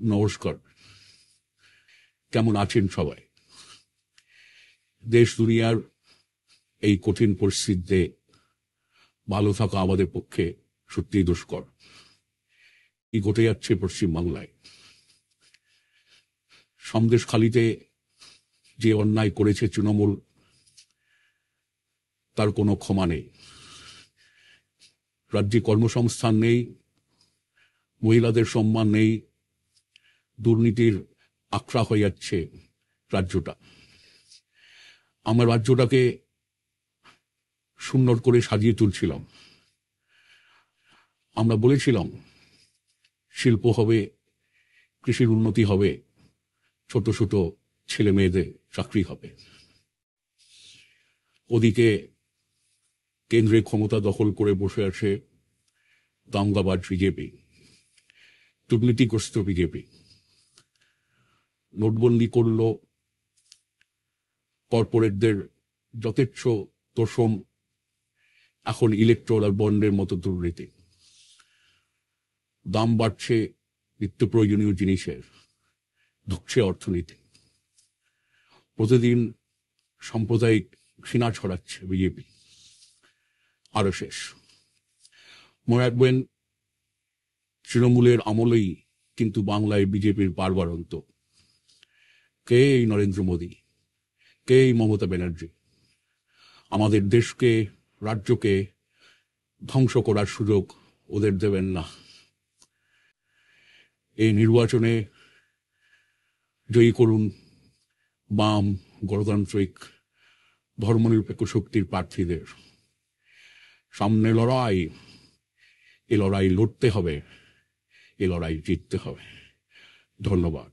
নমস্কার। কেমন আছেন সবাই? দেশ দুনিয়ার এই কঠিন পরিস্থিতিতে ভালো থাকা আমাদের পক্ষে সত্যিই দুষ্কর। কি ঘটে যাচ্ছে পশ্চিমবাংলায়? সন্দেশখালিতে যে অন্যায় করেছে তৃণমূল, তার কোনো ক্ষমা নেই। রাজ্যে কর্মসংস্থান নেই, মহিলাদের সম্মান নেই, দুর্নীতির আখড়া হয়ে যাচ্ছে রাজ্যটা। আমরা রাজ্যটাকে সুন্দর করে সাজিয়ে তুলছিলাম। আমরা বলেছিলাম শিল্প হবে, কৃষির উন্নতি হবে, ছোট ছোট ছেলে মেয়েদের চাকরি হবে। ওদিকে কেন্দ্রে ক্ষমতা দখল করে বসে আছে দাঙ্গাবাজ বিজেপি, দুর্নীতিগ্রস্ত বিজেপি। নোটবন্দি করল, কর্পোরেটদের যথেচ্ছ তোষণ, এখন ইলেকট্রাল বন্ডের মতো দুর্নীতি। দাম বাড়ছে নিত্য প্রয়োজনীয় জিনিসের, ঢুকছে অর্থনীতি। প্রতিদিন সাম্প্রদায়িক ঘৃণা ছড়াচ্ছে বিজেপি, আরো শেষ। মনে রাখবেন, তৃণমূলের আমলেই কিন্তু বাংলায় বিজেপির বারবারন্ত। কে এই নরেন্দ্র মোদী, কে এই মমতা ব্যানার্জি? আমাদের দেশকে, রাজ্যকে ধ্বংস করার সুযোগ ওদের দেবেন না। এই নির্বাচনে জয়ী করুন বাম, গণতান্ত্রিক, ধর্মনিরপেক্ষ শক্তির প্রার্থীদের। সামনে লড়াই, এ লড়াই লড়তে হবে, এ লড়াই জিততে হবে। ধন্যবাদ।